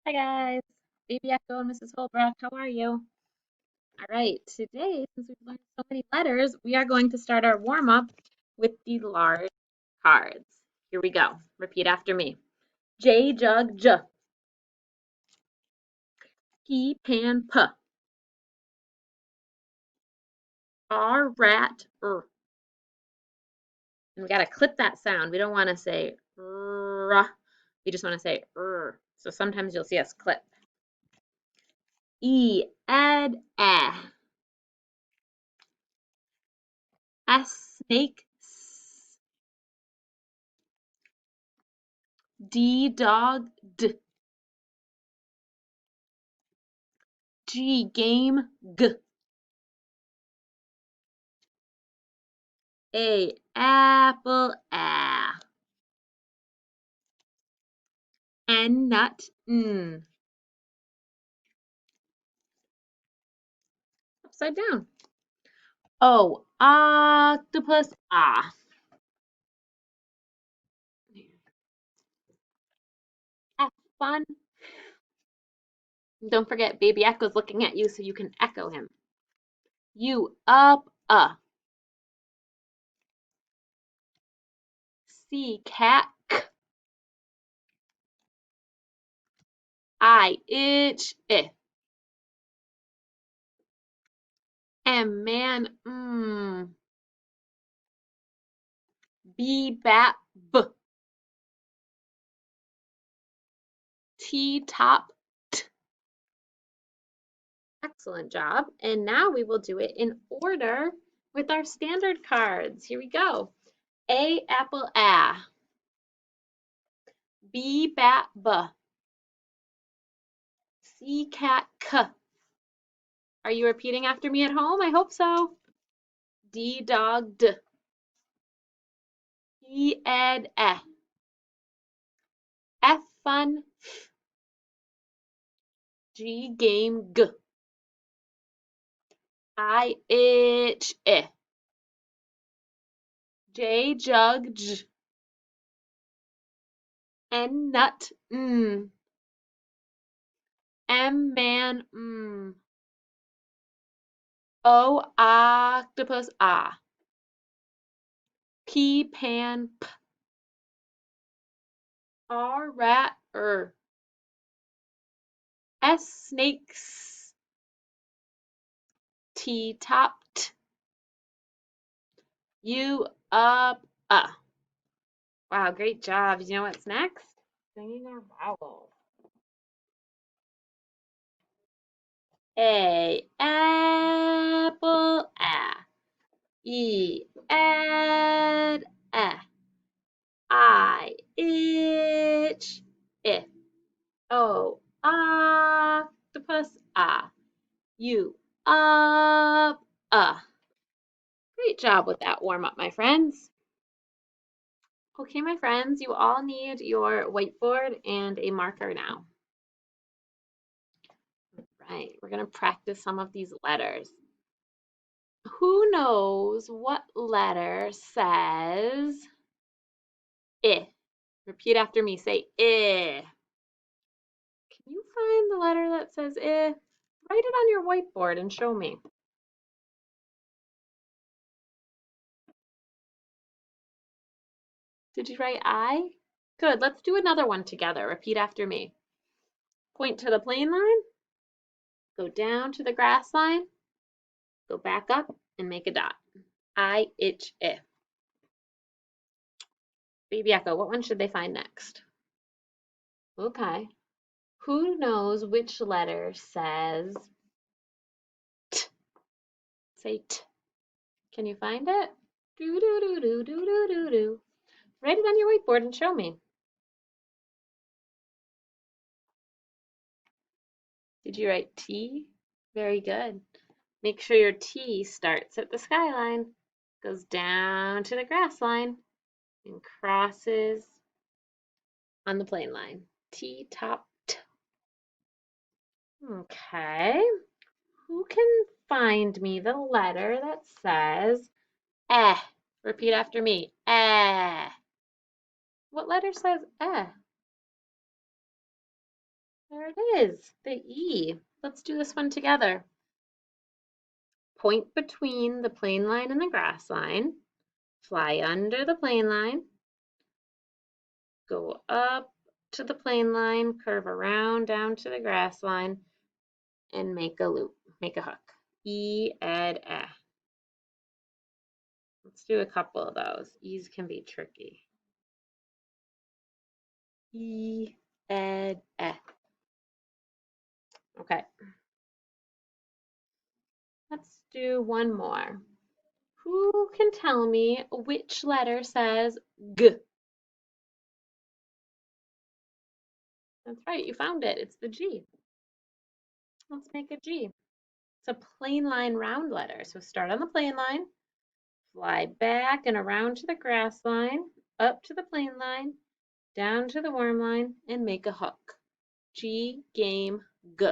Hi guys, Baby Echo and Mrs. Holbrook, how are you? All right, today, since we've learned so many letters, we are going to start our warm up with the large cards. Here we go. Repeat after me. J jug j, P pan p, R rat r. And we got to clip that sound. We don't want to say r. We just want to say r. So sometimes you'll see us clip. E ed eh. S snake s. D dog d. G game g. A apple a. N nut n. Upside down. O octopus ah. F fun. Don't forget baby echo's looking at you so you can echo him. U up C cat k. I itch I. M man B bat b. T top t. Excellent job. And now we will do it in order with our standard cards. Here we go. A apple a. B bat b. C cat k. Are you repeating after me at home? I hope so. D dog d. E ed eh. F fun f. G game g. I itch I. J jug j. N nut n. M man O octopus ah. P pan p. R rat er. S snakes. T top t. U up Wow, great job. You know what's next? Singing our vowels. A apple a. E ed eh. I itch I. O octopus ah. U up Great job with that warm up, my friends. Okay, my friends, you all need your whiteboard and a marker now. Right, we're going to practice some of these letters. Who knows what letter says I? Repeat after me. Say I. Can you find the letter that says I? Write it on your whiteboard and show me. Did you write I? Good. Let's do another one together. Repeat after me. Point to the plane line. Go down to the grass line. Go back up and make a dot. I itch I. Baby Echo, what one should they find next? Okay. Who knows which letter says T? Say T. Can you find it? Do do do do do do do do. Write it on your whiteboard and show me. Did you write T? Very good. Make sure your T starts at the skyline, goes down to the grass line, and crosses on the plane line. T top T. Okay. Who can find me the letter that says eh? Repeat after me. Eh. What letter says eh? There it is, the E. Let's do this one together. Point between the plane line and the grass line. Fly under the plane line. Go up to the plane line, curve around down to the grass line, and make a loop, make a hook. E, ed, eh. Let's do a couple of those. E's can be tricky. E, ed, eh. Okay. Let's do one more. Who can tell me which letter says G? That's right, you found it. It's the G. Let's make a G. It's a plane line round letter. So start on the plane line, fly back and around to the grass line, up to the plane line, down to the worm line, and make a hook. G, game, G.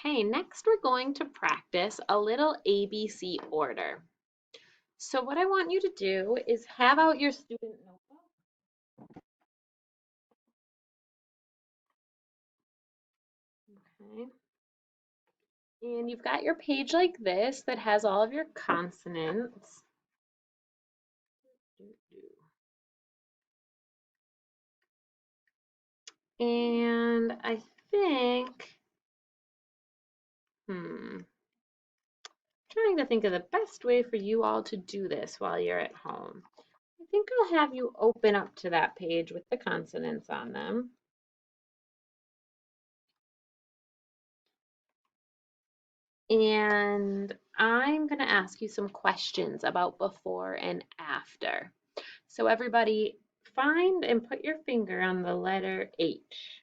Okay, next we're going to practice a little ABC order. So what I want you to do is have out your student notebook. Okay. And you've got your page like this that has all of your consonants. And I think, trying to think of the best way for you all to do this while you're at home. I think I'll have you open up to that page with the consonants on them. And I'm going to ask you some questions about before and after. So everybody find and put your finger on the letter H.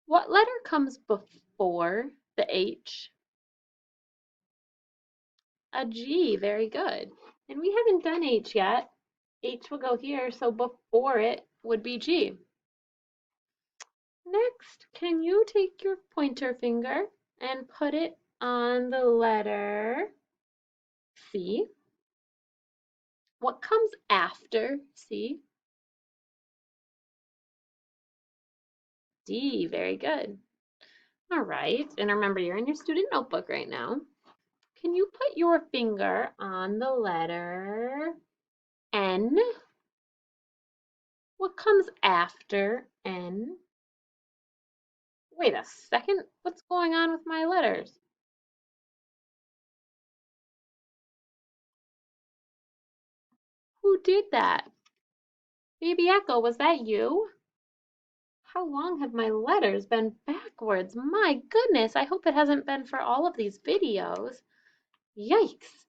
What letter comes before the H? A G, very good. And we haven't done H yet. H will go here, so before it would be G. Next, can you take your pointer finger and put it on the letter C? What comes after C? D, very good. All right, and remember you're in your student notebook right now. Can you put your finger on the letter N? What comes after N? Wait a second, what's going on with my letters? Who did that? Baby Echo, was that you? How long have my letters been backwards? My goodness, I hope it hasn't been for all of these videos. Yikes.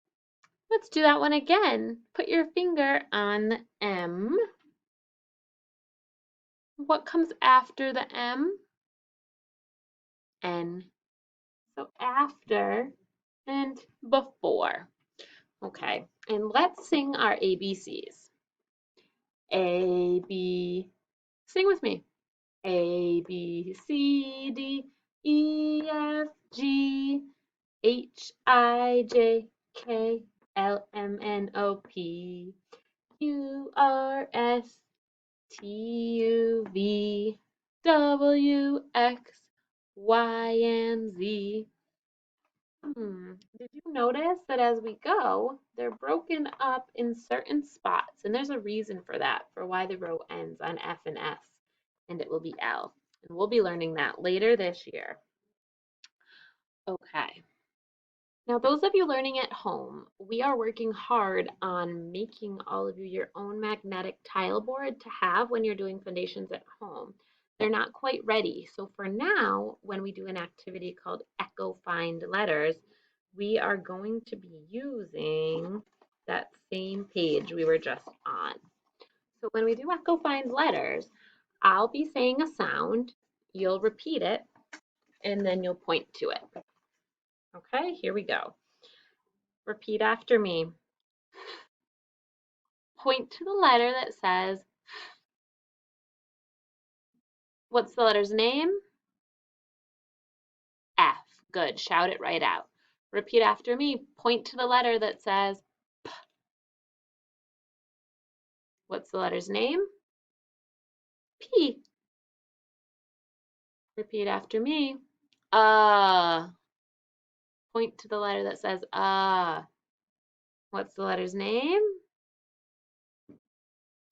Let's do that one again. Put your finger on the M. What comes after the M? N. So after and before. Okay, and let's sing our ABCs. A, B, sing with me. A, B, C, D, E, F, G, H, I, J, K, L, M, N, O, P, Q, R, S, T, U, V, W, X, Y, and Z. Did you notice that as we go, they're broken up in certain spots? And there's a reason for that, for why the row ends on F and S, and it will be L. And we'll be learning that later this year. Okay. Now, those of you learning at home, we are working hard on making all of you your own magnetic tile board to have when you're doing foundations at home. They're not quite ready. So for now, when we do an activity called Echo Find Letters, we are going to be using that same page we were just on. So when we do Echo Find Letters, I'll be saying a sound, you'll repeat it, and then you'll point to it. Okay, here we go. Repeat after me. Point to the letter that says, what's the letter's name? F. Good, shout it right out. Repeat after me. Point to the letter that says P. What's the letter's name? P. Repeat after me. Point to the letter that says What's the letter's name?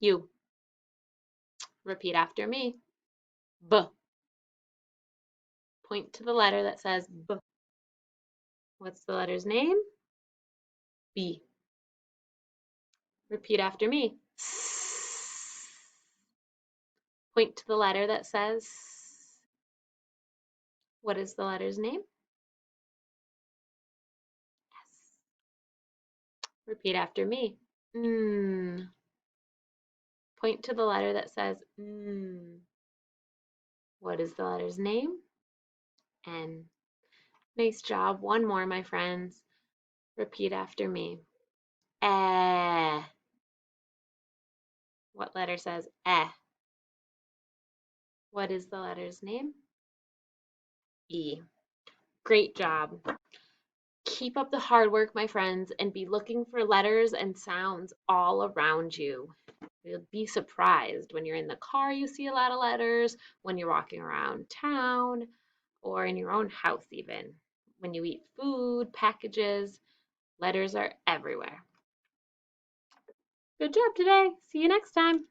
U. Repeat after me. B. Point to the letter that says B. What's the letter's name? B. Repeat after me. S. Point to the letter that says What is the letter's name? S. Repeat after me. Mm. Point to the letter that says mm. What is the letter's name? N. Nice job. One more, my friends. Repeat after me. Eh. What letter says eh? What is the letter's name? E. Great job. Keep up the hard work, my friends, and be looking for letters and sounds all around you. You'll be surprised when you're in the car, you see a lot of letters, when you're walking around town, or in your own house, even. When you eat food, packages, letters are everywhere. Good job today. See you next time.